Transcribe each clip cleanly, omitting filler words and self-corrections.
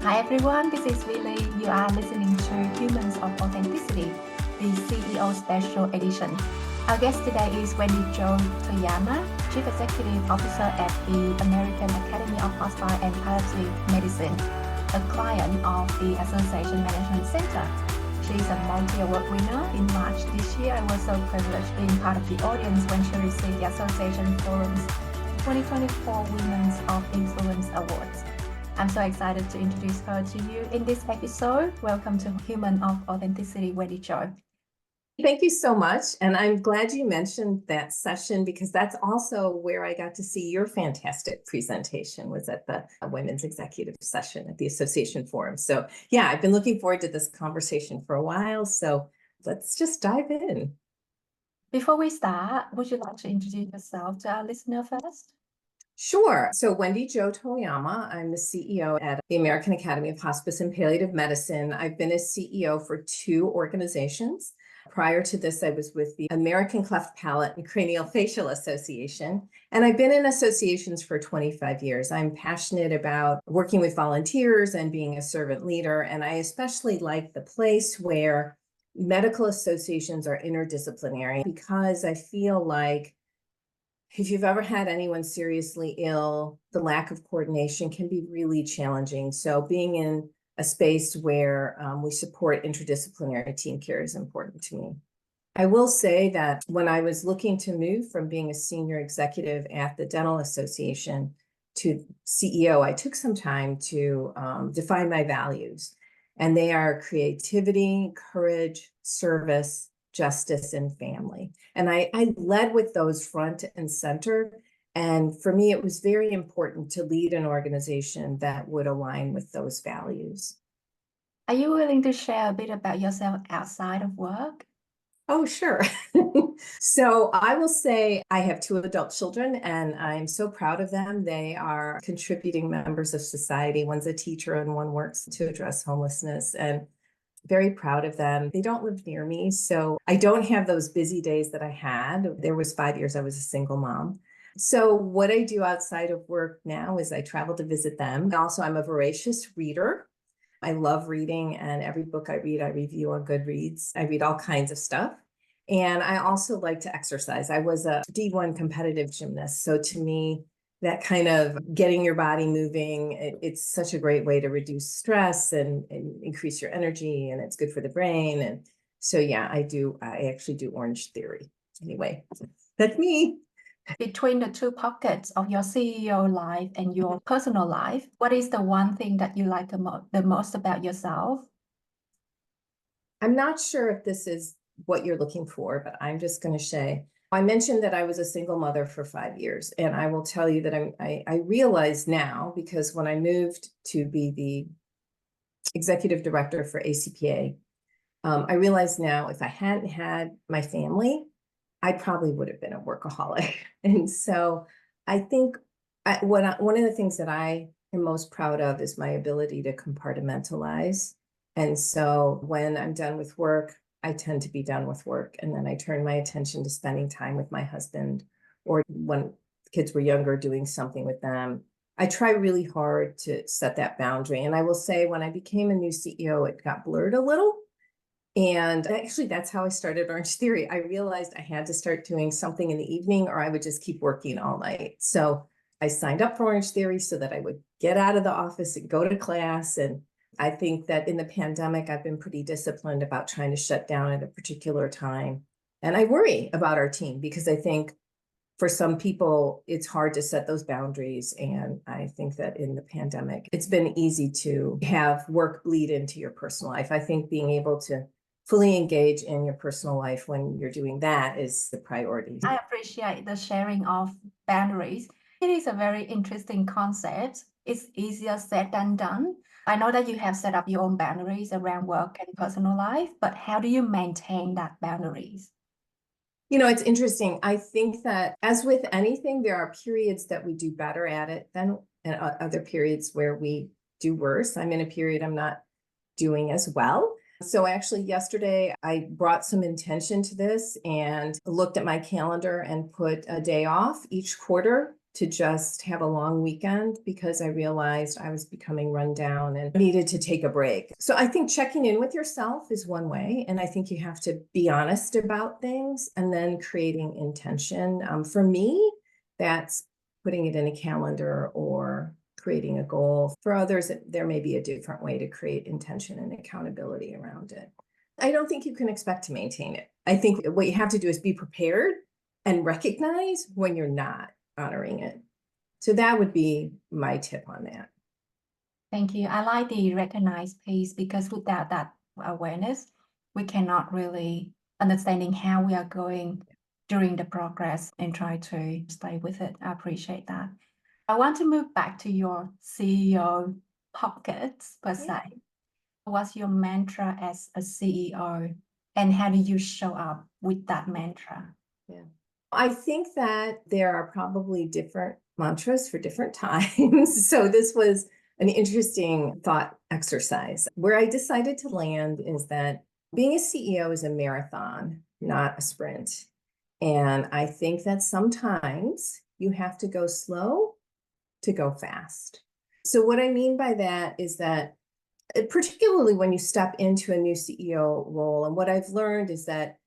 Hi everyone, this is Willy. You are listening to Humans of Authenticity, the CEO Special Edition. Our guest today is Wendy-Jo Toyama, Chief Executive Officer at the American Academy of Hospice and Palliative Medicine, a client of the Association Management Center. She's a multi-award winner. In March this year, I was so privileged being part of the audience when she received the Association Forum's 2024 Women's of Influence Awards. I'm so excited to introduce her to you in this episode. Welcome to Human of Authenticity, Wendy-Jo. Thank you so much. And I'm glad you mentioned that session because that's also where I got to see your fantastic presentation, was at the Women's Executive Session at the Association Forum. So yeah, I've been looking forward to this conversation for a while. So let's just dive in. Before we start, would you like to introduce yourself to our listener first? Sure. So Wendy-Jo Toyama, I'm the CEO at the American Academy of Hospice and Palliative Medicine. I've been a CEO for 2 organizations. Prior to this, I was with the American Cleft Palate and Craniofacial Association, and I've been in associations for 25 years. I'm passionate about working with volunteers and being a servant leader, and I especially like the place where medical associations are interdisciplinary because I feel like if you've ever had anyone seriously ill, the lack of coordination can be really challenging. So being in a space where we support interdisciplinary team care is important to me. I will say that when I was looking to move from being a senior executive at the Dental Association to CEO, I took some time to define my values. And they are creativity, courage, service, justice, and family. And I led with those front and center. And for me, it was very important to lead an organization that would align with those values. Are you willing to share a bit about yourself outside of work? Oh, sure. So I will say I have 2 adult children, and I'm so proud of them. They are contributing members of society. One's a teacher and one works to address homelessness, and very proud of them. They don't live near me, so I don't have those busy days that I had. There was 5 years I was a single mom. So what I do outside of work now is I travel to visit them. Also, I'm a voracious reader. I love reading, and every book I read, I review on Goodreads. I read all kinds of stuff. And I also like to exercise. I was a D1 competitive gymnast. So to me, that kind of getting your body moving, it's such a great way to reduce stress and increase your energy, and it's good for the brain. And so, yeah, I actually do Orange Theory. Anyway, that's me. Between the 2 pockets of your CEO life and your personal life, what is the one thing that you like the most about yourself? I'm not sure if this is what you're looking for, but I'm just going to say, I mentioned that I was a single mother for 5 years, and I will tell you that I realize now, because when I moved to be the executive director for ACPA, I realize now if I hadn't had my family, I probably would have been a workaholic. And so I think one of the things that I am most proud of is my ability to compartmentalize. And so when I'm done with work, I tend to be done with work. And then I turn my attention to spending time with my husband, or when kids were younger, doing something with them. I try really hard to set that boundary. And I will say, when I became a new CEO, it got blurred a little. And actually, that's how I started Orange Theory. I realized I had to start doing something in the evening, or I would just keep working all night. So I signed up for Orange Theory so that I would get out of the office and go to class. And I think that in the pandemic, I've been pretty disciplined about trying to shut down at a particular time. And I worry about our team because I think for some people, it's hard to set those boundaries. And I think that in the pandemic, it's been easy to have work bleed into your personal life. I think being able to fully engage in your personal life when you're doing that is the priority. I appreciate the sharing of boundaries. It is a very interesting concept. It's easier said than done. I know that you have set up your own boundaries around work and personal life, but how do you maintain that boundaries? You know, it's interesting. I think that as with anything, there are periods that we do better at it than and other periods where we do worse. I'm in a period I'm not doing as well. So actually yesterday I brought some intention to this and looked at my calendar and put a day off each quarter to just have a long weekend because I realized I was becoming run down and needed to take a break. So I think checking in with yourself is one way. And I think you have to be honest about things and then creating intention. For me, that's putting it in a calendar or creating a goal. For others, there may be a different way to create intention and accountability around it. I don't think you can expect to maintain it. I think what you have to do is be prepared and recognize when you're not honoring it. So that would be my tip on that. Thank you. I like the recognized piece because without that awareness, we cannot really understanding how we are going during the progress and try to stay with it. I appreciate that. I want to move back to your CEO pockets per se. What's your mantra as a CEO and how do you show up with that mantra? Yeah. I think that there are probably different mantras for different times. So this was an interesting thought exercise. Where I decided to land is that being a CEO is a marathon, not a sprint. And I think that sometimes you have to go slow to go fast. So what I mean by that is that particularly when you step into a new CEO role, and what I've learned is that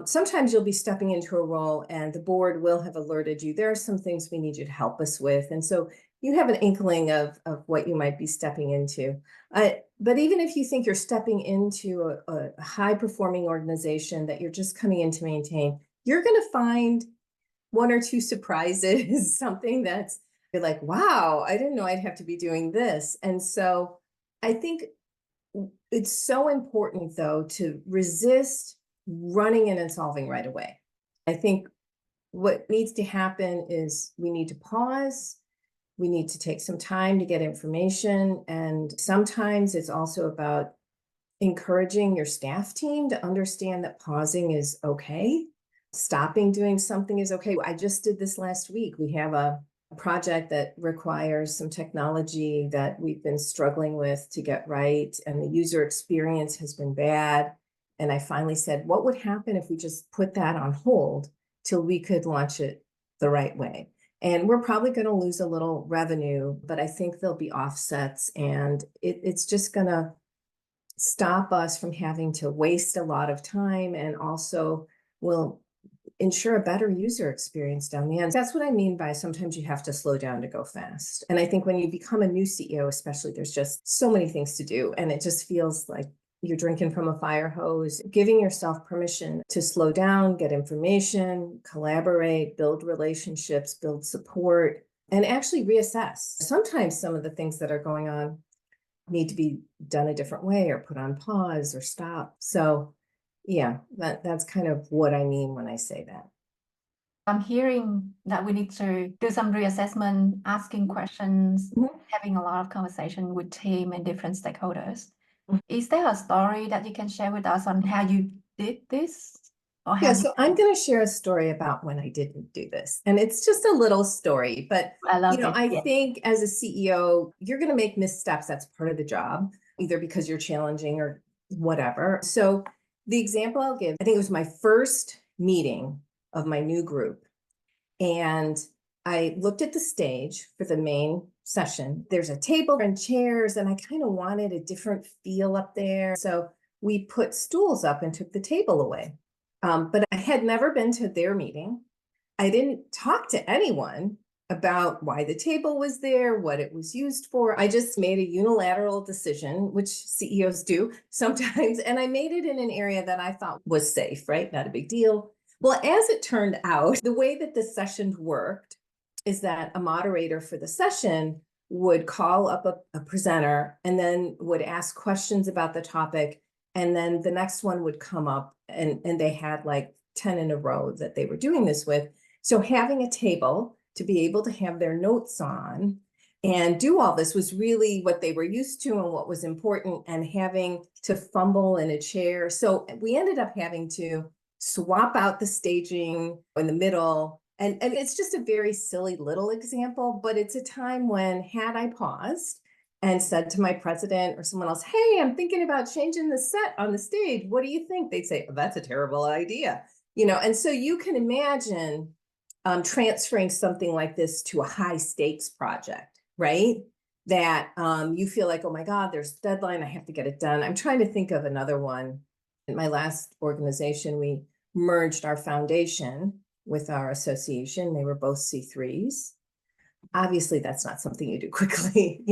sometimes you'll be stepping into a role and the board will have alerted you, there are some things we need you to help us with. And so you have an inkling of what you might be stepping into. But even if you think you're stepping into a high-performing organization that you're just coming in to maintain, you're going to find one or two surprises, something that's you're like, wow, I didn't know I'd have to be doing this. And so I think it's so important, though, to resist running in and solving right away. I think what needs to happen is we need to pause. We need to take some time to get information. And sometimes it's also about encouraging your staff team to understand that pausing is okay. Stopping doing something is okay. I just did this last week. We have a project that requires some technology that we've been struggling with to get right, and the user experience has been bad. And I finally said, what would happen if we just put that on hold till we could launch it the right way? And we're probably going to lose a little revenue, but I think there'll be offsets, and it's just going to stop us from having to waste a lot of time, and also will ensure a better user experience down the end. That's what I mean by sometimes you have to slow down to go fast. And I think when you become a new CEO, especially, there's just so many things to do. And it just feels like you're drinking from a fire hose. Giving yourself permission to slow down, get information, collaborate, build relationships, build support, and actually reassess. Sometimes some of the things that are going on need to be done a different way or put on pause or stop. So yeah, that's kind of what I mean when I say that. I'm hearing that we need to do some reassessment, asking questions, having a lot of conversation with team and different stakeholders. Is there a story that you can share with us on how you did this? Or how so I'm going to share a story about when I didn't do this. And it's just a little story, but I think as a CEO, you're going to make missteps. That's part of the job, either because you're challenging or whatever. So the example I'll give, I think it was my first meeting of my new group. And I looked at the stage for the main session. There's a table and chairs, and I kind of wanted a different feel up there. So we put stools up and took the table away. But I had never been to their meeting. I didn't talk to anyone about why the table was there, what it was used for. I just made a unilateral decision, which CEOs do sometimes. And I made it in an area that I thought was safe, right? Not a big deal. Well, as it turned out, the way that the session worked is that a moderator for the session would call up a presenter and then would ask questions about the topic. And then the next one would come up, and they had like 10 in a row that they were doing this with. So having a table to be able to have their notes on and do all this was really what they were used to and what was important, and having to fumble in a chair. So we ended up having to swap out the staging in the middle. And it's just a very silly little example, but it's a time when, had I paused and said to my president or someone else, hey, I'm thinking about changing the set on the stage, what do you think? They'd say, oh, that's a terrible idea. And so you can imagine transferring something like this to a high stakes project, right? That you feel like, oh my God, there's a deadline, I have to get it done. I'm trying to think of another one. In my last organization, we merged our foundation with our association. They were both C3s. Obviously, that's not something you do quickly.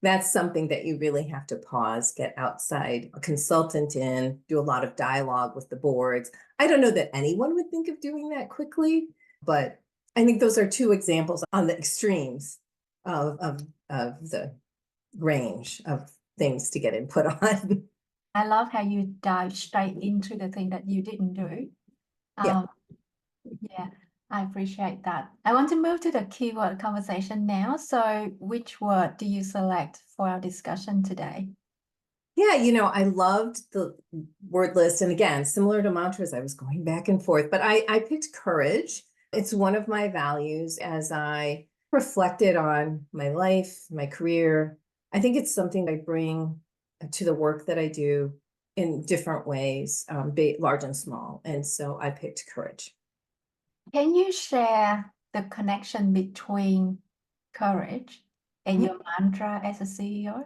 That's something that you really have to pause, get outside a consultant in, do a lot of dialogue with the boards. I don't know that anyone would think of doing that quickly, but I think those are two examples on the extremes of the range of things to get input on. I love how you dive straight into the thing that you didn't do. Yeah. Yeah, I appreciate that. I want to move to the keyword conversation now. So which word do you select for our discussion today? Yeah, I loved the word list. And again, similar to mantras, I was going back and forth, but I picked courage. It's one of my values as I reflected on my life, my career. I think it's something I bring to the work that I do in different ways, big, large and small. And so I picked courage. Can you share the connection between courage and your mantra as a CEO?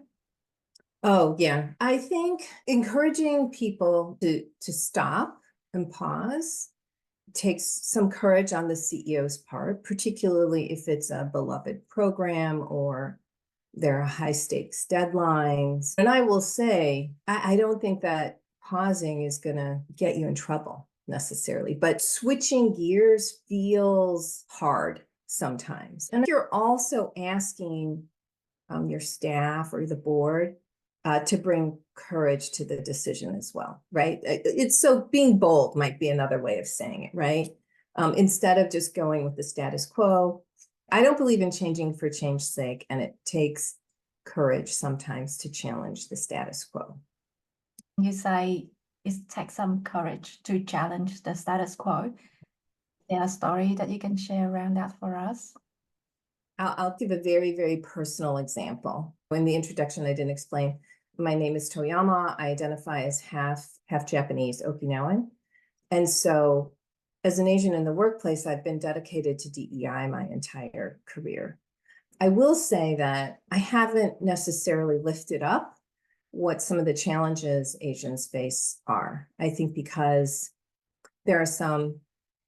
Oh, yeah. I think encouraging people to stop and pause takes some courage on the CEO's part, particularly if it's a beloved program or there are high stakes deadlines. And I will say, I don't think that pausing is going to get you in trouble necessarily, but switching gears feels hard sometimes. And you're also asking your staff or the board to bring courage to the decision as well, right? It's so being bold might be another way of saying it, right? Instead of just going with the status quo. I don't believe in changing for change's sake, and it takes courage sometimes to challenge the status quo. You say it takes some courage to challenge the status quo. Is there a story that you can share around that for us? I'll give a very, very personal example. In the introduction, I didn't explain. My name is Toyama. I identify as half Japanese, Okinawan. And so as an Asian in the workplace, I've been dedicated to DEI my entire career. I will say that I haven't necessarily lifted up what some of the challenges Asians face are. I think because there are some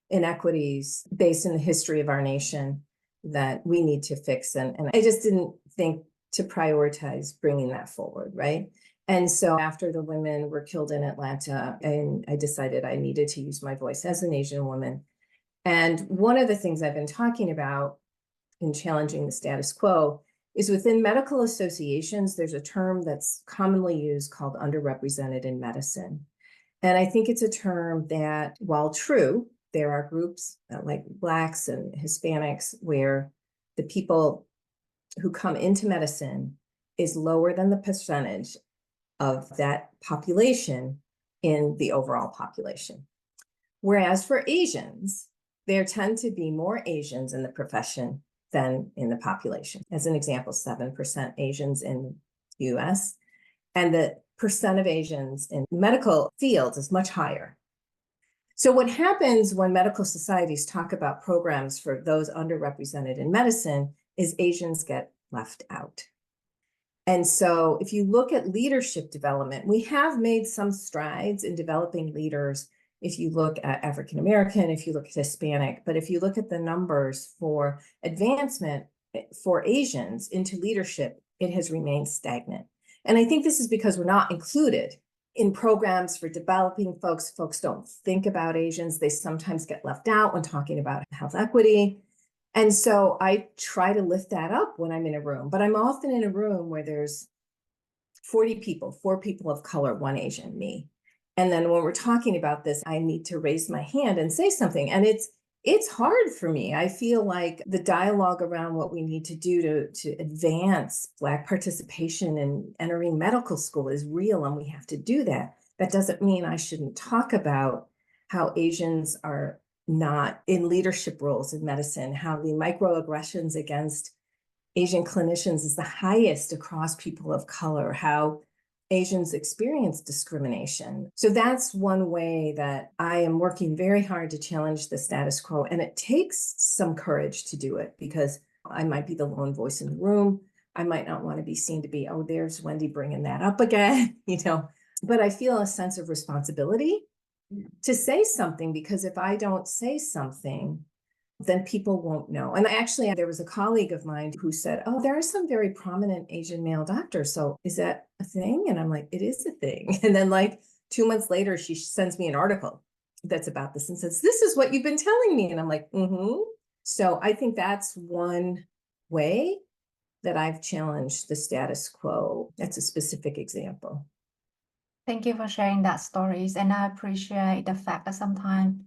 inequities based in the history of our nation that we need to fix. And I just didn't think to prioritize bringing that forward, right? And so after the women were killed in Atlanta, and I decided I needed to use my voice as an Asian woman. And one of the things I've been talking about in challenging the status quo is within medical associations, there's a term that's commonly used called underrepresented in medicine. And I think it's a term that, while true, there are groups like Blacks and Hispanics where the people who come into medicine is lower than the percentage of that population in the overall population. Whereas for Asians, there tend to be more Asians in the profession than in the population. As an example, 7% Asians in the US, and the percent of Asians in medical fields is much higher. So what happens when medical societies talk about programs for those underrepresented in medicine is Asians get left out. And so if you look at leadership development, we have made some strides in developing leaders. If you look at African American, if you look at Hispanic, but if you look at the numbers for advancement for Asians into leadership, it has remained stagnant. And I think this is because we're not included in programs for developing folks. Folks don't think about Asians. They sometimes get left out when talking about health equity. And so I try to lift that up when I'm in a room, but I'm often in a room where there's 40 people, 4 people of color, 1 Asian, me. And then when we're talking about this, I need to raise my hand and say something. And it's hard for me. I feel like the dialogue around what we need to do to advance Black participation in entering medical school is real, and we have to do that. That doesn't mean I shouldn't talk about how Asians are not in leadership roles in medicine, how the microaggressions against Asian clinicians is the highest across people of color, how Asians experience discrimination. So that's one way that I am working very hard to challenge the status quo. And it takes some courage to do it because I might be the lone voice in the room. I might not want to be seen to be, oh, there's Wendy bringing that up again, but I feel a sense of responsibility to say something, because if I don't say something, then people won't know. And actually, there was a colleague of mine who said, oh, there are some very prominent Asian male doctors. So is that a thing? And I'm like, it is a thing. And then like 2 months later, she sends me an article that's about this and says, this is what you've been telling me. And I'm like, mm-hmm. So I think that's one way that I've challenged the status quo. That's a specific example. Thank you for sharing that stories. And I appreciate the fact that sometimes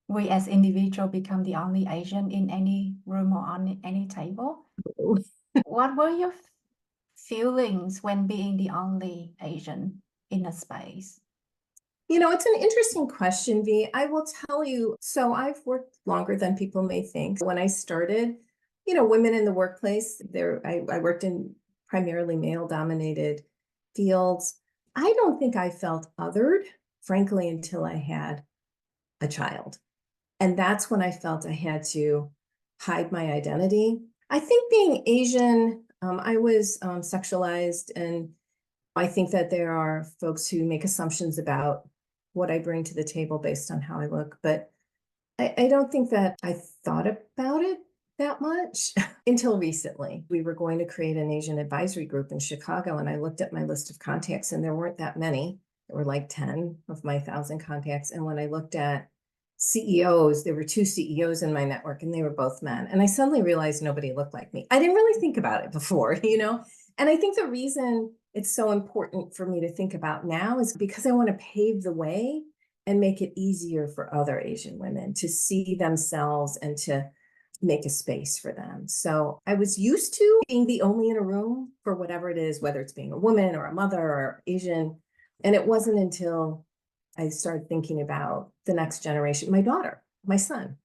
we as individuals become the only Asian in any room or on any table. What were your feelings when being the only Asian in a space? It's an interesting question, V. I will tell you, so I've worked longer than people may think. When I started, women in the workplace, I worked in primarily male-dominated fields. I don't think I felt othered, frankly, until I had a child. And that's when I felt I had to hide my identity. I think being Asian, I was sexualized, and I think that there are folks who make assumptions about what I bring to the table based on how I look, but I don't think that I thought about it that much until recently. We were going to create an Asian advisory group in Chicago, and I looked at my list of contacts, and there weren't that many. There were like 10 of my 1,000 contacts. And when I looked at CEOs, there were 2 CEOs in my network, and they were both men. And I suddenly realized nobody looked like me. I didn't really think about it before, And I think the reason it's so important for me to think about now is because I want to pave the way and make it easier for other Asian women to see themselves and to make a space for them. So I was used to being the only in a room for whatever it is, whether it's being a woman or a mother or Asian. And it wasn't until I started thinking about the next generation, my daughter, my son,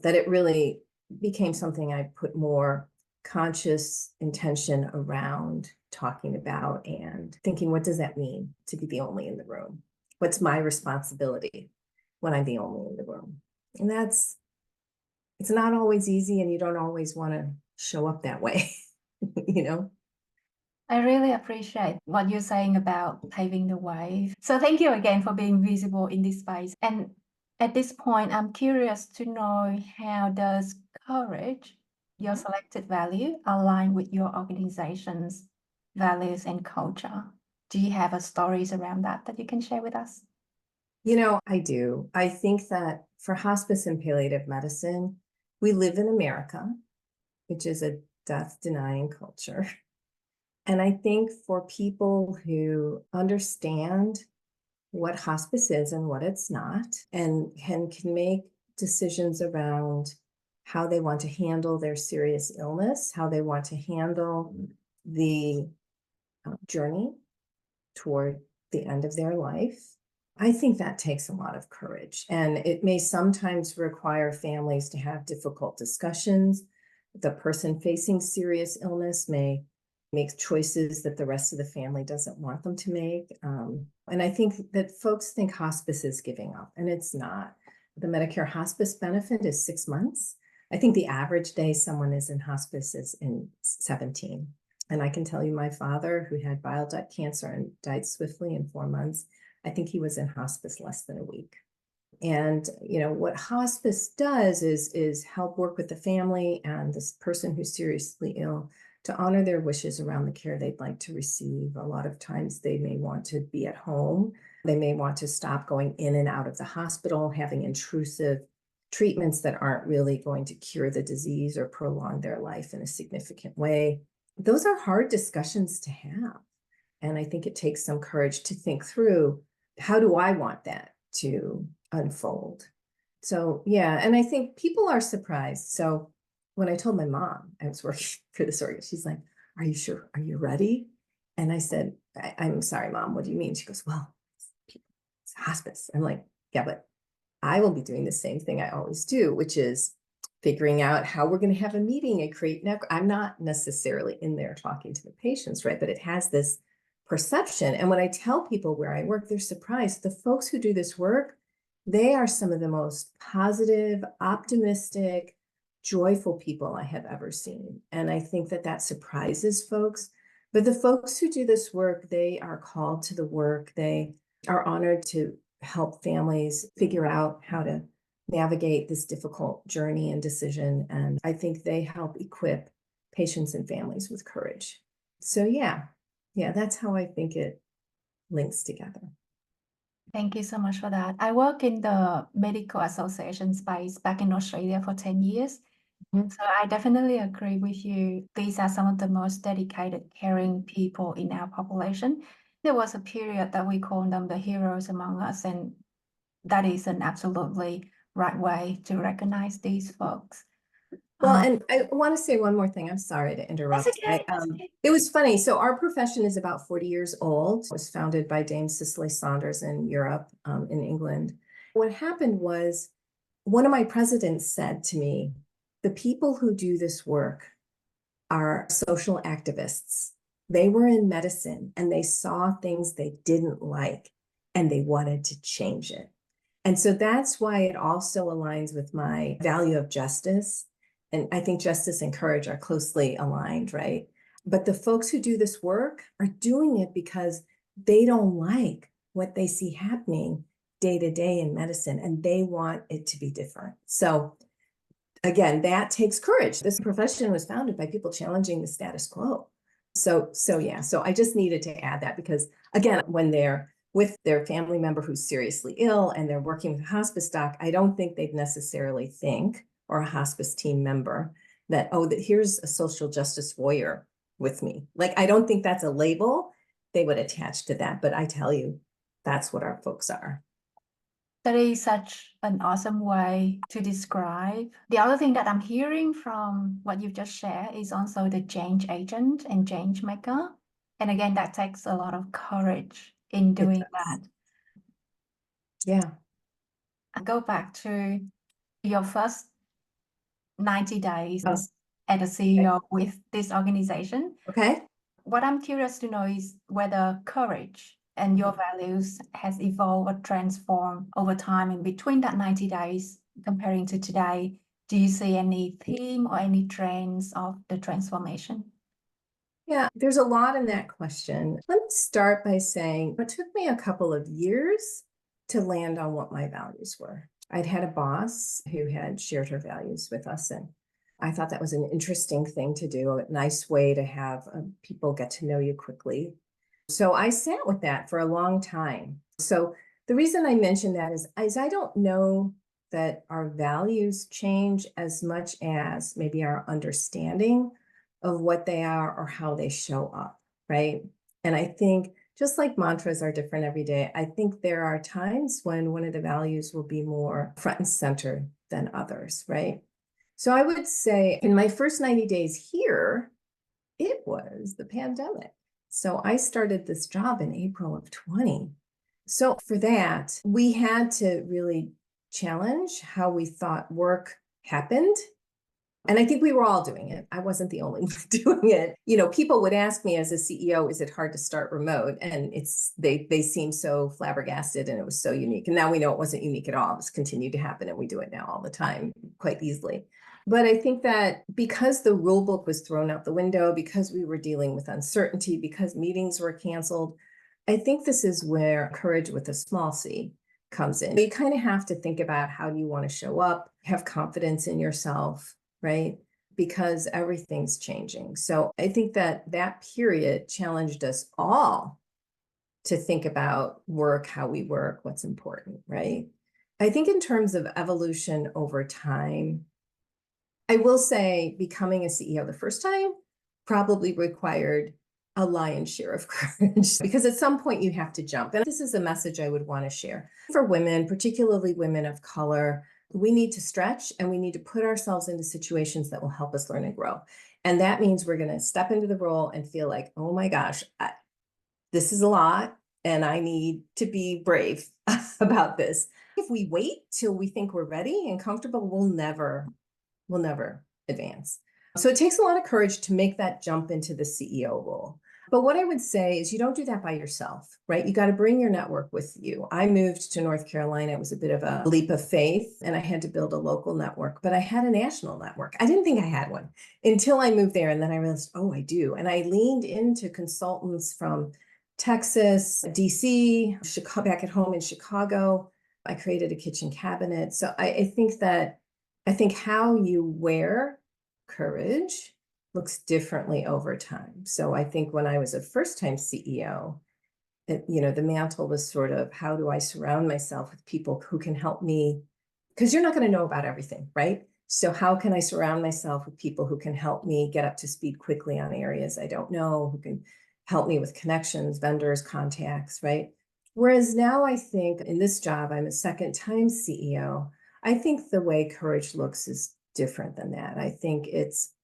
that it really became something I put more conscious intention around talking about and thinking, what does that mean to be the only in the room? What's my responsibility when I'm the only in the room? And it's not always easy, and you don't always want to show up that way, I really appreciate what you're saying about paving the way. So thank you again for being visible in this space. And at this point, I'm curious to know, how does courage, your selected value, align with your organization's values and culture? Do you have stories around that you can share with us? I do. I think that for hospice and palliative medicine, we live in America, which is a death-denying culture. And I think for people who understand what hospice is and what it's not, and can make decisions around how they want to handle their serious illness, how they want to handle the journey toward the end of their life, I think that takes a lot of courage. And it may sometimes require families to have difficult discussions. The person facing serious illness may make choices that the rest of the family doesn't want them to make. And I think that folks think hospice is giving up, and it's not. The Medicare hospice benefit is 6 months. I think the average day someone is in hospice is in 17. And I can tell you, my father, who had bile duct cancer and died swiftly in 4 months, I think he was in hospice less than a week. And what hospice does is help work with the family and this person who's seriously ill to honor their wishes around the care they'd like to receive. A lot of times they may want to be at home. They may want to stop going in and out of the hospital, having intrusive treatments that aren't really going to cure the disease or prolong their life in a significant way. Those are hard discussions to have. And I think it takes some courage to think through, how do I want that to unfold? So, yeah, and I think people are surprised. So when I told my mom I was working for this organ, she's like, are you sure? Are you ready? And I said, I'm sorry, Mom, what do you mean? She goes, well, it's hospice. I'm like, yeah, but I will be doing the same thing I always do, which is figuring out how we're going to have a meeting and create network. I'm not necessarily in there talking to the patients, right? But it has this perception. And when I tell people where I work, they're surprised. The folks who do this work, they are some of the most positive, optimistic, joyful people I have ever seen. And I think that that surprises folks. But the folks who do this work, they are called to the work. They are honored to help families figure out how to navigate this difficult journey and decision. And I think they help equip patients and families with courage. So yeah, that's how I think it links together. Thank you so much for that. I work in the medical association space back in Australia for 10 years. Mhm. So I definitely agree with you. These are some of the most dedicated, caring people in our population. There was a period that we call them the heroes among us, and that is an absolutely right way to recognize these folks. Well, and I want to say one more thing. I'm sorry to interrupt. That's okay. That's okay. It was funny. So our profession is about 40 years old. It was founded by Dame Cicely Saunders in Europe, in England. What happened was one of my presidents said to me, the people who do this work are social activists. They were in medicine and they saw things they didn't like and they wanted to change it. And so that's why it also aligns with my value of justice. And I think justice and courage are closely aligned, right? But the folks who do this work are doing it because they don't like what they see happening day to day in medicine, and they want it to be different. So again, that takes courage. This profession was founded by people challenging the status quo. So I just needed to add that because again, when they're with their family member who's seriously ill and they're working with a hospice doc, I don't think they'd necessarily think, or a hospice team member, that, oh, that here's a social justice warrior with me. Like, I don't think that's a label they would attach to that, but I tell you, that's what our folks are. That is such an awesome way to describe. The other thing that I'm hearing from what you've just shared is also the change agent and change maker. And again, that takes a lot of courage in doing that. Yeah. I go back to your first 90 days Oh, as a CEO with this organization. okay. What I'm curious to know is whether courage and your values has evolved or transformed over time in between that 90 days comparing to today. Do you see any theme or any trends of the transformation? Yeah, there's a lot in that question. Let me start by saying it took me a couple of years to land on what my values were. I'd had a boss who had shared her values with us, and I thought that was an interesting thing to do, a nice way to have people get to know you quickly. So I sat with that for a long time. So the reason I mention that is I don't know that our values change as much as maybe our understanding of what they are or how they show up, right? And I think just like mantras are different every day, I think there are times when one of the values will be more front and center than others, right? So I would say in my first 90 days here, it was the pandemic. So I started this job in April of 20. So for that, we had to really challenge how we thought work happened. And I think we were all doing it. I wasn't the only one doing it. You know, people would ask me as a CEO, is it hard to start remote? And they seem so flabbergasted and it was so unique. And now we know it wasn't unique at all. It's continued to happen and we do it now all the time quite easily. But I think that because the rule book was thrown out the window, because we were dealing with uncertainty, because meetings were canceled, I think this is where courage with a small c comes in. You kind of have to think about how do you want to show up, have confidence in yourself, right? Because everything's changing. So I think that that period challenged us all to think about work, how we work, what's important, right? I think in terms of evolution over time, I will say becoming a CEO the first time probably required a lion's share of courage because at some point you have to jump. And this is a message I would want to share for women, particularly women of color. We need to stretch and we need to put ourselves into situations that will help us learn and grow. And that means we're going to step into the role and feel like, oh my gosh, this is a lot and I need to be brave about this. If we wait till we think we're ready and comfortable, we'll never advance. So it takes a lot of courage to make that jump into the CEO role. But what I would say is you don't do that by yourself, right? You got to bring your network with you. I moved to North Carolina. It was a bit of a leap of faith, and I had to build a local network, but I had a national network. I didn't think I had one until I moved there. And then I realized, oh, I do. And I leaned into consultants from Texas, DC, Chicago, back at home in Chicago. I created a kitchen cabinet. So I think how you wear courage looks differently over time. So I think when I was a first-time CEO, the mantle was sort of, how do I surround myself with people who can help me? Because you're not going to know about everything, right? So how can I surround myself with people who can help me get up to speed quickly on areas I don't know, who can help me with connections, vendors, contacts, right? Whereas now I think in this job, I'm a second-time CEO. I think the way courage looks is different than that. I think it's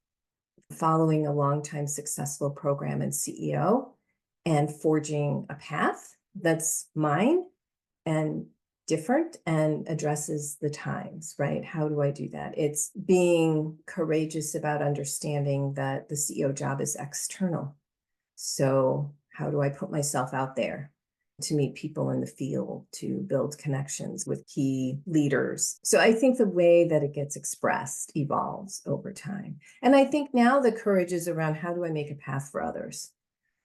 following a long-time successful program and CEO and forging a path that's mine and different and addresses the times, right? How do I do that? It's being courageous about understanding that the CEO job is external. So how do I put myself out there to meet people in the field, to build connections with key leaders? So I think the way that it gets expressed evolves over time. And I think now the courage is around, how do I make a path for others?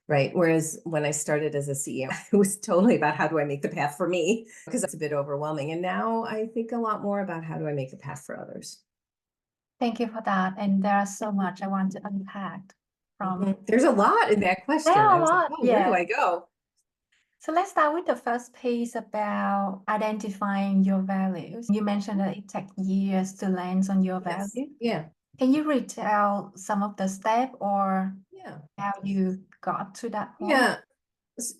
Right. Whereas when I started as a CEO, it was totally about, how do I make the path for me? Because it's a bit overwhelming. And now I think a lot more about, how do I make the path for others? Thank you for that. And there's so much I want to unpack from. There's a lot in that question. There are I a was like, lot, oh, where do yeah. I go? So let's start with the first piece about identifying your values. You mentioned that it takes years to land on your Yes. value. Yeah. Can you retell some of the steps or Yeah. how you got to that point? Yeah.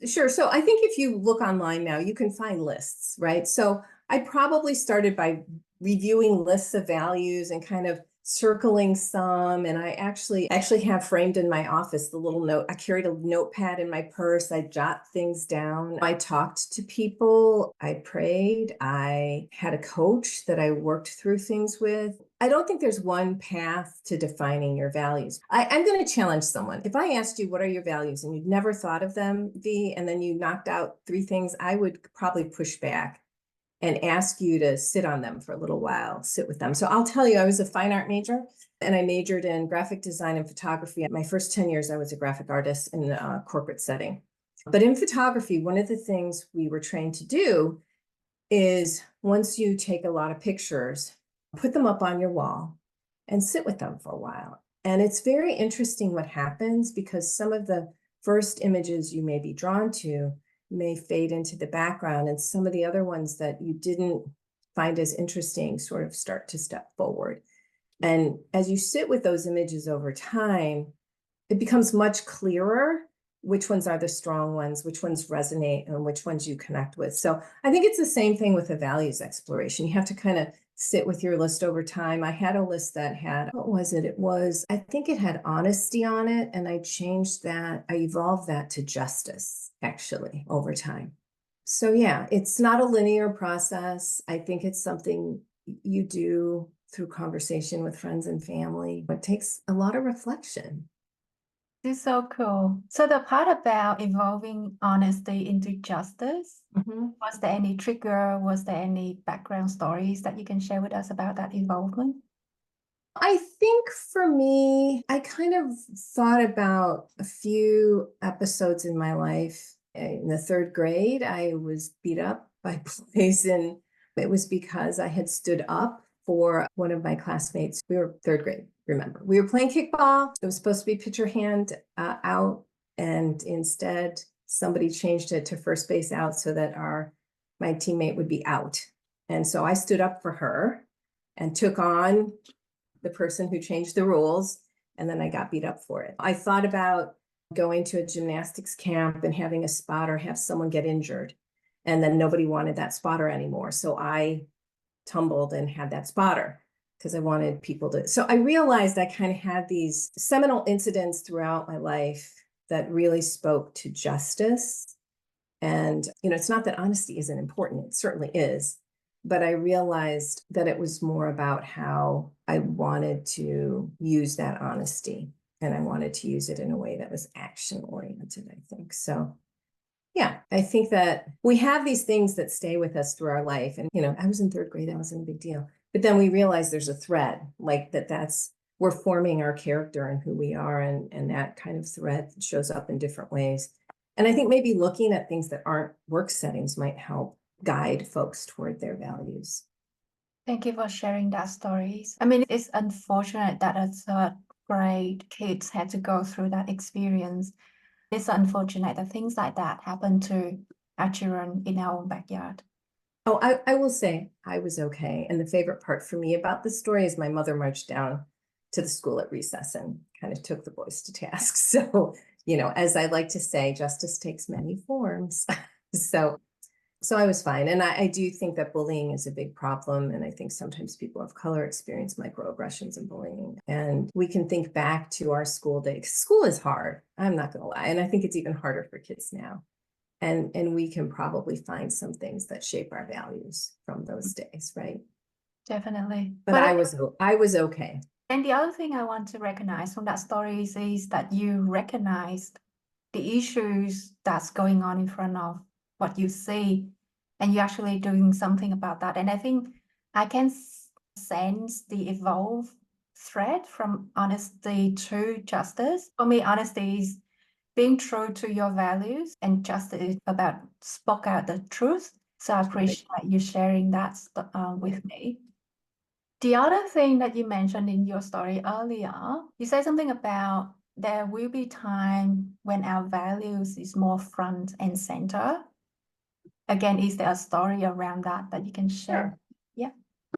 Sure. So I think if you look online now, you can find lists, right? So I probably started by reviewing lists of values and kind of circling some. And I actually have framed in my office the little note. I carried a notepad in my purse. I jot things down. I talked to people. I prayed. I had a coach that I worked through things with. I don't think there's one path to defining your values. I'm going to challenge someone. If I asked you, what are your values, and you'd never thought of them, V, and then you knocked out 3 things, I would probably push back and ask you to sit on them for a little while, sit with them. So I'll tell you, I was a fine art major, and I majored in graphic design and photography. My first 10 years, I was a graphic artist in a corporate setting. But in photography, one of the things we were trained to do is, once you take a lot of pictures, put them up on your wall and sit with them for a while. And it's very interesting what happens, because some of the first images you may be drawn to may fade into the background, and some of the other ones that you didn't find as interesting sort of start to step forward. And as you sit with those images over time, it becomes much clearer which ones are the strong ones, which ones resonate, and which ones you connect with. So I think it's the same thing with the values exploration. You have to kind of sit with your list over time. I had a list that had, what was it? I think it had honesty on it, and I changed that. I evolved that to justice, actually, over time. So yeah, it's not a linear process. I think it's something you do through conversation with friends and family. It takes a lot of reflection. This is so cool. So the part about evolving honesty into justice, was there any trigger? Was there any background stories that you can share with us about that involvement? I think for me, I kind of thought about a few episodes in my life. In the 3rd grade, I was beat up by boys, and it was because I had stood up for one of my classmates. We were 3rd grade, remember. We were playing kickball. It was supposed to be pitch your hand out, and instead somebody changed it to first base out so that my teammate would be out. And so I stood up for her and took on the person who changed the rules, and then I got beat up for it. I thought about going to a gymnastics camp and having a spotter have someone get injured, and then nobody wanted that spotter anymore. So I tumbled and had that spotter because I wanted people to. So I realized I kind of had these seminal incidents throughout my life that really spoke to justice. And, it's not that honesty isn't important. It certainly is. But I realized that it was more about how I wanted to use that honesty And I wanted to use it in a way that was action oriented, I think. So yeah, I think that we have these things that stay with us through our life. And, I was in third grade, that wasn't a big deal. But then we realize there's a thread, like we're forming our character and who we are. And that kind of thread shows up in different ways. And I think maybe looking at things that aren't work settings might help guide folks toward their values. Thank you for sharing that stories. I mean, it's unfortunate that a third grade kids had to go through that experience. It's unfortunate that things like that happen to our children in our own backyard. Oh, I will say I was okay. And the favorite part for me about the story is my mother marched down to the school at recess and kind of took the boys to task. So, as I like to say, justice takes many forms. So I was fine. And I do think that bullying is a big problem. And I think sometimes people of color experience microaggressions and bullying. And we can think back to our school day. School is hard. I'm not going to lie. And I think it's even harder for kids now. And we can probably find some things that shape our values from those days, right? Definitely. But I was okay. And the other thing I want to recognize from that story is that you recognized the issues that's going on in front of what you see, and you're actually doing something about that. And I think I can sense the evolved thread from honesty to justice. For me, honesty is being true to your values, and justice is about spoke out the truth. So I appreciate you sharing that with me. The other thing that you mentioned in your story earlier, you said something about there will be time when our values is more front and center. Again, is there a story around that you can share? Sure. Yeah.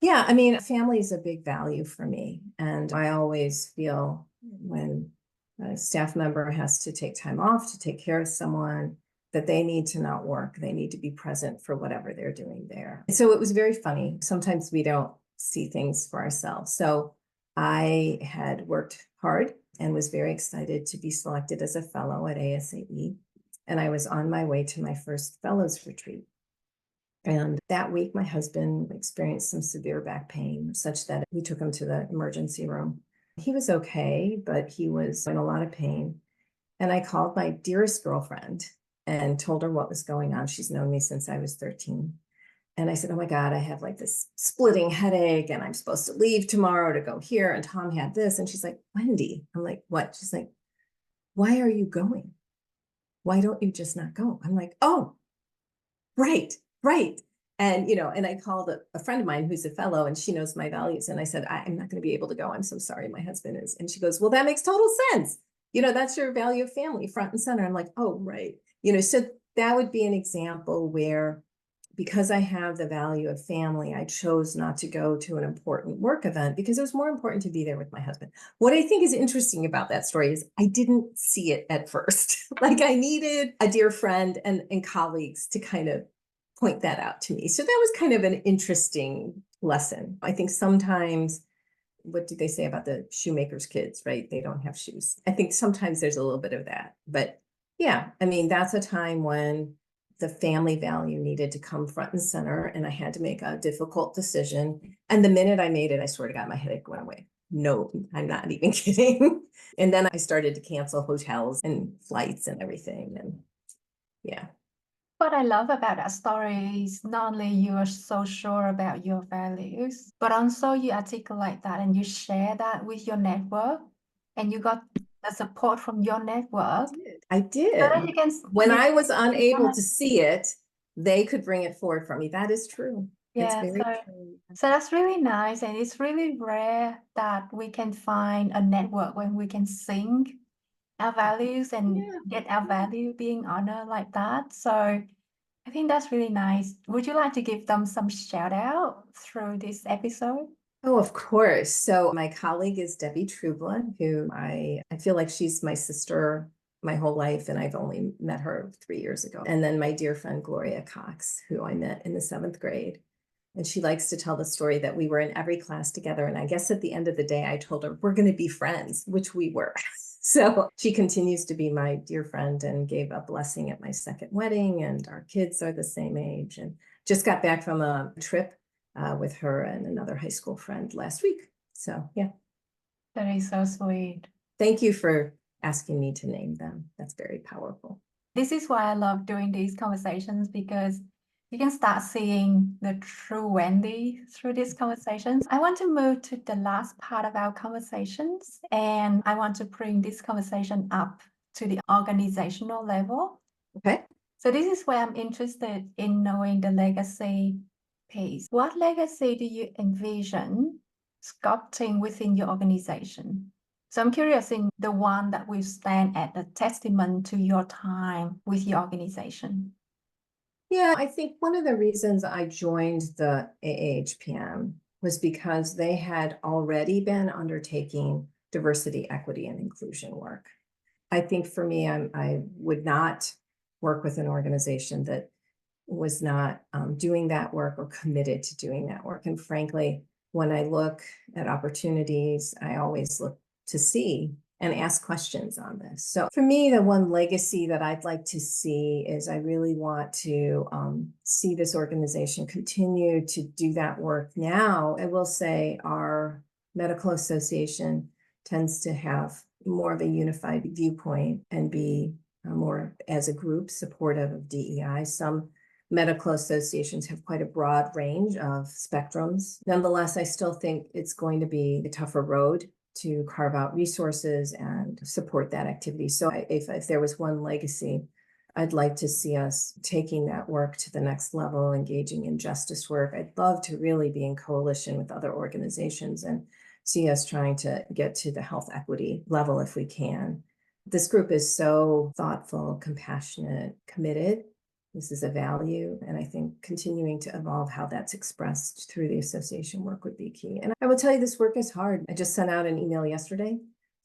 Yeah, I mean, family is a big value for me. And I always feel when a staff member has to take time off to take care of someone, that they need to not work. They need to be present for whatever they're doing there. So it was very funny. Sometimes we don't see things for ourselves. So I had worked hard and was very excited to be selected as a fellow at ASAE. And I was on my way to my first fellows retreat. And that week, my husband experienced some severe back pain, such that we took him to the emergency room. He was okay, but he was in a lot of pain. And I called my dearest girlfriend and told her what was going on. She's known me since I was 13. And I said, oh my God, I have like this splitting headache and I'm supposed to leave tomorrow to go here. And Tom had this. And she's like, Wendy. I'm like, what? She's like, why are you going? Why don't you just not go? I'm like, oh, right. And, and I called a friend of mine who's a fellow and she knows my values. And I said, I'm not going to be able to go. I'm so sorry. My husband is. And she goes, well, that makes total sense. That's your value of family, front and center. I'm like, oh, right. So that would be an example where, because I have the value of family, I chose not to go to an important work event because it was more important to be there with my husband. What I think is interesting about that story is I didn't see it at first. Like I needed a dear friend and colleagues to kind of point that out to me. So that was kind of an interesting lesson. I think sometimes, what do they say about the shoemaker's kids, right? They don't have shoes. I think sometimes there's a little bit of that. But yeah, I mean, that's a time when the family value needed to come front and center, and I had to make a difficult decision. And the minute I made it, I swear to God, my headache went away. No, I'm not even kidding. And then I started to cancel hotels and flights and everything. And yeah. What I love about that story is not only you are so sure about your values, but also you articulate that and you share that with your network, and you got the support from your network. I did. So that you can, when I was unable to see it, they could bring it forward for me. That is true. Yeah, it's very true. So that's really nice, and it's really rare that we can find a network when we can sync our values and get our value being honored like that. So I think that's really nice. Would you like to give them some shout out through this episode? Oh, of course. So my colleague is Debbie Trueblood, who I feel like she's my sister my whole life, and I've only met her 3 years ago. And then my dear friend Gloria Cox, who I met in the 7th grade. And she likes to tell the story that we were in every class together. And I guess at the end of the day, I told her, we're going to be friends, which we were. So she continues to be my dear friend and gave a blessing at my second wedding. And our kids are the same age, and just got back from a trip with her and another high school friend last week. So, yeah. That is so sweet. Thank you for asking me to name them. That's very powerful. This is why I love doing these conversations, because you can start seeing the true Wendy through these conversations. I want to move to the last part of our conversations, and I want to bring this conversation up to the organizational level. Okay. So this is where I'm interested in knowing the legacy piece. What legacy do you envision sculpting within your organization? So I'm curious in the one that will stand as a testament to your time with your organization. Yeah, I think one of the reasons I joined the AAHPM was because they had already been undertaking diversity, equity, and inclusion work. I think for me, I would not work with an organization that was not doing that work or committed to doing that work. And frankly, when I look at opportunities, I always look to see and ask questions on this. So for me, the one legacy that I'd like to see is I really want to see this organization continue to do that work. Now, I will say our medical association tends to have more of a unified viewpoint and be more as a group supportive of DEI. Some medical associations have quite a broad range of spectrums. Nonetheless, I still think it's going to be a tougher road to carve out resources and support that activity. So if there was one legacy, I'd like to see us taking that work to the next level, engaging in justice work. I'd love to really be in coalition with other organizations and see us trying to get to the health equity level if we can. This group is so thoughtful, compassionate, committed. This is a value, and I think continuing to evolve how that's expressed through the association work would be key. And I will tell you, this work is hard. I just sent out an email yesterday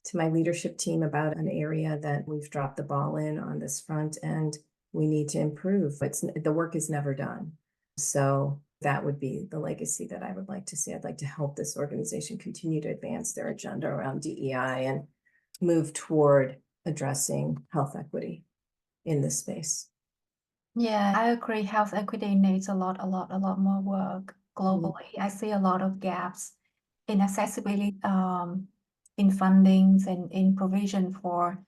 to my leadership team about an area that we've dropped the ball in on this front, and we need to improve. The work is never done. So that would be the legacy that I would like to see. I'd like to help this organization continue to advance their agenda around DEI and move toward addressing health equity in this space. Yeah, I agree. Health equity needs a lot more work globally. I see a lot of gaps in accessibility, in fundings and in provision for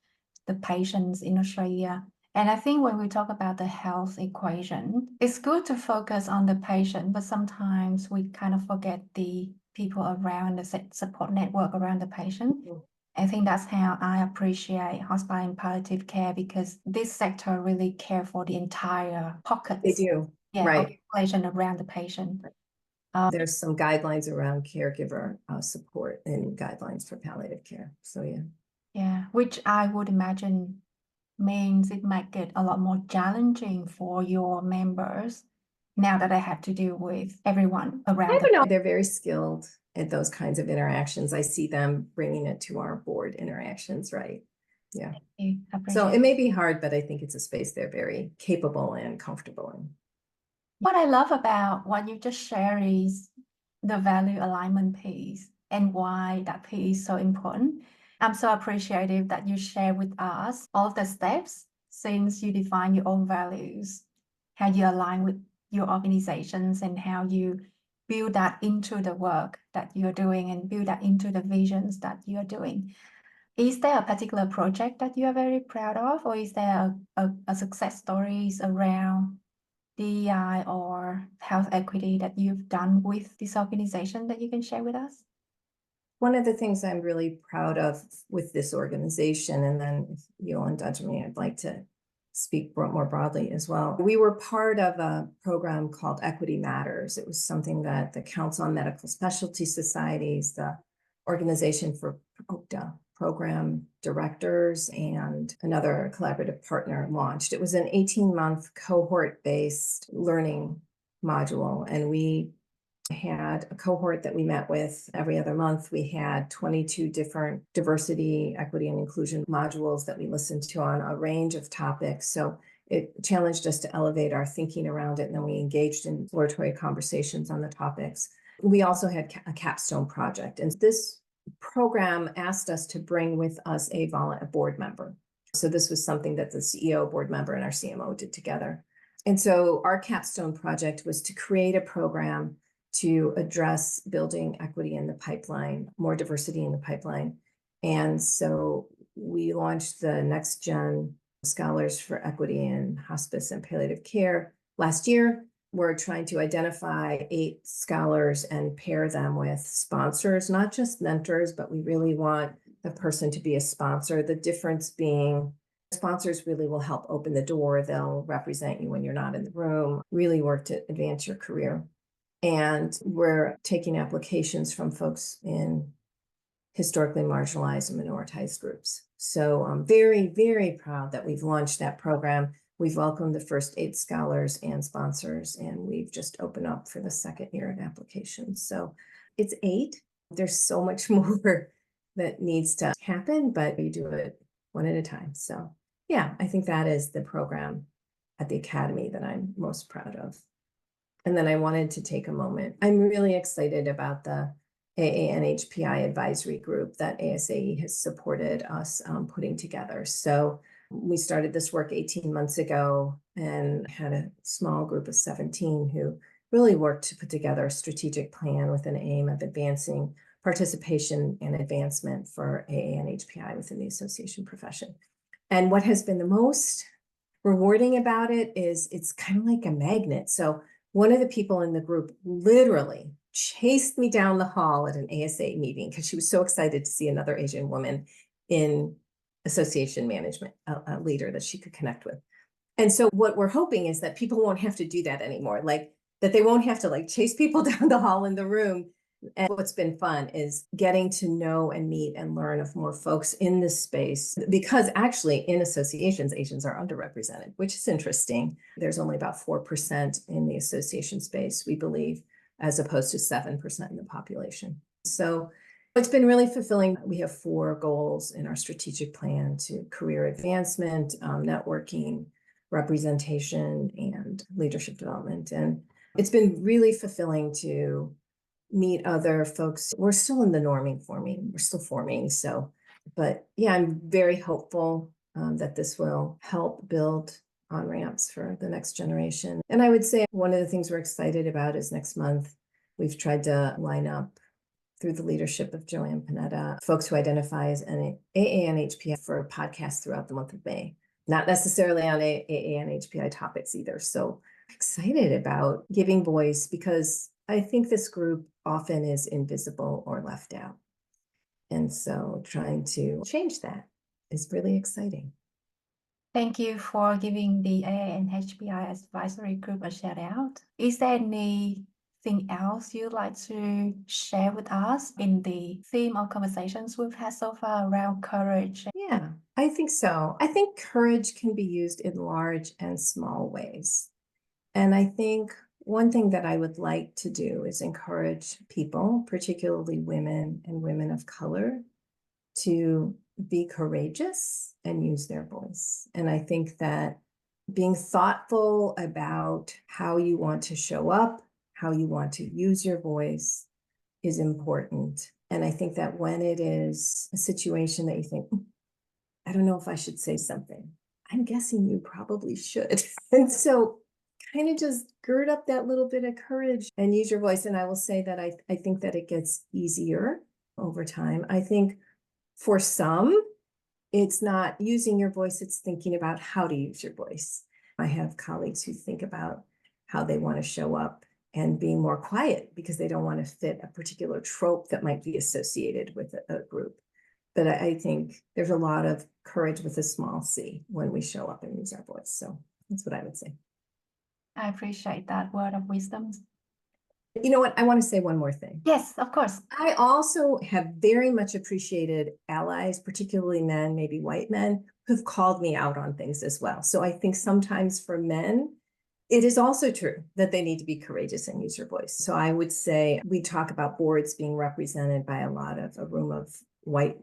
the patients in Australia. And I think when we talk about the health equation, it's good to focus on the patient, but sometimes we kind of forget the people around the support network around the patient. I think that's how I appreciate hospice and palliative care, because this sector really care for the entire pockets. They do, Yeah, right. of population around the patient. There's some guidelines around caregiver support and guidelines for palliative care. So yeah. Yeah, which I would imagine means it might get a lot more challenging for your members now that I have to deal with everyone around. I don't know. They're very skilled at those kinds of interactions. I see them bringing it to our board interactions, right? Yeah. So it may be hard, but I think it's a space they're very capable and comfortable in. What I love about what you just shared is the value alignment piece and why that piece is so important. I'm so appreciative that you share with us all of the steps since you define your own values, how you align with your organizations, and how you build that into the work that you're doing and build that into the visions that you're doing. Is there a particular project that you are very proud of, or is there a success stories around DEI or health equity that you've done with this organization that you can share with us? One of the things I'm really proud of with this organization, and then if you'll indulge me, I'd like to speak more broadly as well. We were part of a program called Equity Matters. It was something that the Council on Medical Specialty Societies, the Organization for Program Directors, and another collaborative partner launched. It was an 18-month cohort-based learning module, and we had a cohort that we met with every other month. We had 22 different diversity, equity, and inclusion modules that we listened to on a range of topics. So it challenged us to elevate our thinking around it, and then we engaged in exploratory conversations on the topics. We also had a capstone project, and this program asked us to bring with us a board member. So this was something that the CEO, board member, and our CMO did together. And so our capstone project was to create a program to address building equity in the pipeline, more diversity in the pipeline, And so we launched the Next Gen Scholars for Equity in Hospice and Palliative Care last year. We're trying to identify 8 scholars and pair them with sponsors, not just mentors, but we really want the person to be a sponsor. The difference being sponsors really will help open the door. They'll represent you when you're not in the room, really work to advance your career. And we're taking applications from folks in historically marginalized and minoritized groups. So I'm very, very proud that we've launched that program. We've welcomed the first 8 scholars and sponsors, and we've just opened up for the second year of applications. So it's 8. There's so much more that needs to happen, but we do it one at a time. So yeah, I think that is the program at the Academy that I'm most proud of. And then I wanted to take a moment. I'm really excited about the AANHPI advisory group that ASAE has supported us putting together. So we started this work 18 months ago and had a small group of 17 who really worked to put together a strategic plan with an aim of advancing participation and advancement for AANHPI within the association profession. And what has been the most rewarding about it is it's kind of like a magnet. So one of the people in the group literally chased me down the hall at an ASA meeting because she was so excited to see another Asian woman in association management, a leader that she could connect with. And so what we're hoping is that people won't have to do that anymore, like that they won't have to like chase people down the hall in the room. And what's been fun is getting to know and meet and learn of more folks in this space, because actually in associations, Asians are underrepresented, which is interesting. There's only about 4% in the association space, we believe, as opposed to 7% in the population. So it's been really fulfilling. We have 4 goals in our strategic plan to career advancement, networking, representation, and leadership development. And it's been really fulfilling to meet other folks. We're still in the norming forming. We're still forming. So, but yeah, I'm very hopeful that this will help build on-ramps for the next generation. And I would say one of the things we're excited about is next month, we've tried to line up through the leadership of Joanne Panetta, folks who identify as an AANHPI for podcasts throughout the month of May. Not necessarily on AANHPI topics either. So excited about giving voice because I think this group often is invisible or left out. And so trying to change that is really exciting. Thank you for giving the AANHPI advisory group a shout out. Is there anything else you'd like to share with us in the theme of conversations we've had so far around courage? Yeah, I think so. I think courage can be used in large and small ways. And I think one thing that I would like to do is encourage people, particularly women and women of color, to be courageous and use their voice. And I think that being thoughtful about how you want to show up, how you want to use your voice is important. And I think that when it is a situation that you think, I don't know if I should say something, I'm guessing you probably should. And so kind of just gird up that little bit of courage and use your voice. And I will say that I think that it gets easier over time. I think for some, it's not using your voice, it's thinking about how to use your voice. I have colleagues who think about how they want to show up and being more quiet because they don't want to fit a particular trope that might be associated with a group. But I think there's a lot of courage with a small c when we show up and use our voice. So that's what I would say. I appreciate that word of wisdom. You know what? I want to say one more thing. Yes, of course. I also have very much appreciated allies, particularly men, maybe white men, who've called me out on things as well. So I think sometimes for men, it is also true that they need to be courageous and use your voice. So I would say we talk about boards being represented by a room of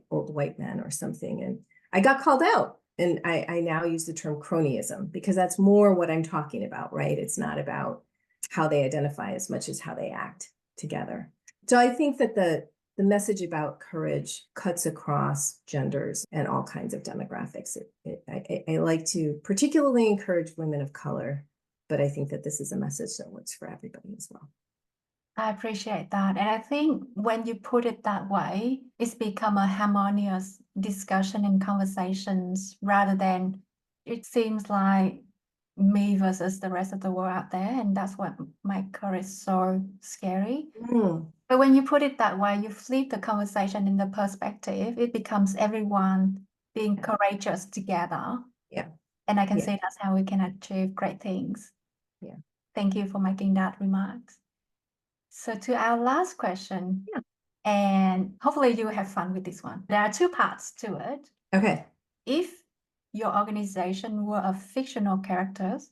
old white men or something. And I got called out. And I now use the term cronyism because that's more what I'm talking about, right? It's not about how they identify as much as how they act together. So I think that the message about courage cuts across genders and all kinds of demographics. I like to particularly encourage women of color, but I think that this is a message that works for everybody as well. I appreciate that. And I think when you put it that way, it's become a harmonious discussion and conversations rather than it seems like me versus the rest of the world out there. And that's what my career is so scary. Mm, But when you put it that way, you flip the conversation in the perspective, it becomes everyone being courageous together. yeah, And I can yeah, see that's how we can achieve great things. yeah. Thank you for making that remarks. So to our last question, Yeah. and hopefully you have fun with this one. There are two parts to it. Okay. If your organization were a fictional characters,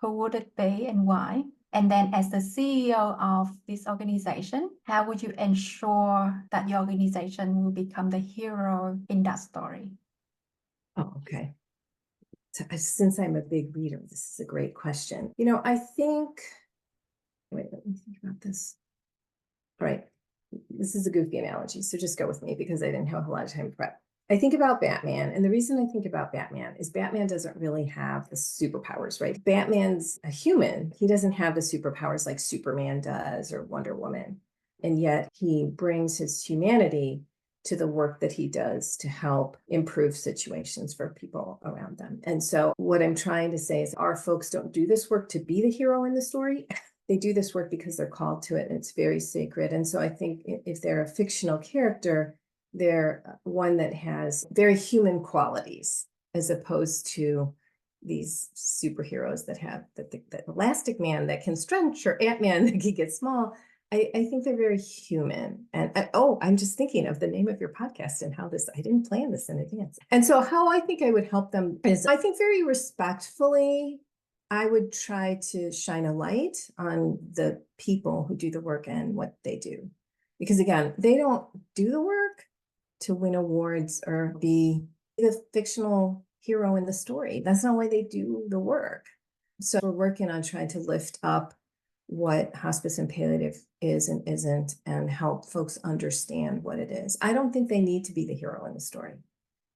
who would it be and why? And then as the CEO of this organization, how would you ensure that your organization will become the hero in that story? Oh, okay. So, since I'm a big reader, this is a great question. I think, wait, let me think about this. All right. This is a goofy analogy, so just go with me because I didn't have a lot of time to prep. I think about Batman, and the reason I think about Batman is Batman doesn't really have the superpowers, right? Batman's a human. He doesn't have the superpowers like Superman does or Wonder Woman. And yet he brings his humanity to the work that he does to help improve situations for people around them. And so what I'm trying to say is our folks don't do this work to be the hero in the story. They do this work because they're called to it and it's very sacred. And so I think if they're a fictional character, they're one that has very human qualities as opposed to these superheroes that have the Elastic Man that can stretch or Ant-Man that can get small. I think they're very human. And I'm just thinking of the name of your podcast and how I didn't plan this in advance. And so how I think I would help them is I think very respectfully, I would try to shine a light on the people who do the work and what they do. Because again, they don't do the work to win awards or be the fictional hero in the story. That's not why they do the work. So we're working on trying to lift up what hospice and palliative is and isn't and help folks understand what it is. I don't think they need to be the hero in the story.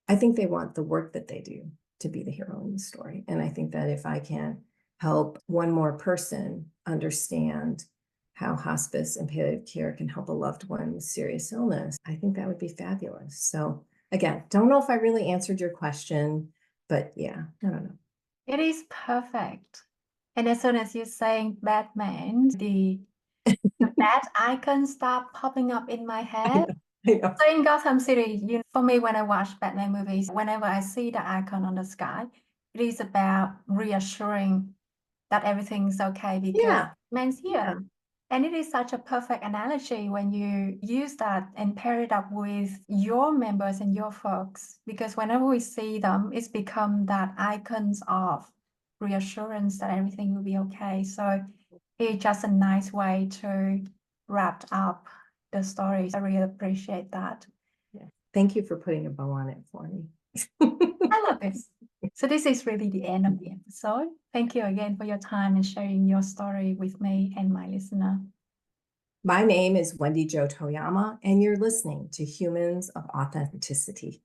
I think they want the work that they do to be the hero in the story. And I think that if I can help one more person understand how hospice and palliative care can help a loved one with serious illness, I think that would be fabulous. So again, don't know if I really answered your question, but yeah, I don't know. It is perfect. And as soon as you're saying Batman, the bat icon start popping up in my head. I know. So in Gotham City, for me, when I watch Batman movies, whenever I see the icon on the sky, it is about reassuring that everything's okay because Yeah. Batman's here. Yeah. And it is such a perfect analogy when you use that and pair it up with your members and your folks, because whenever we see them, it's become that icons of reassurance that everything will be okay. So it's just a nice way to wrap up the stories. I really appreciate that. Yeah. Thank you for putting a bow on it for me. I love this. So this is really the end of the episode. Thank you again for your time and sharing your story with me and my listener. My name is Wendy-Jo Toyama, and you're listening to Humans of Authenticity.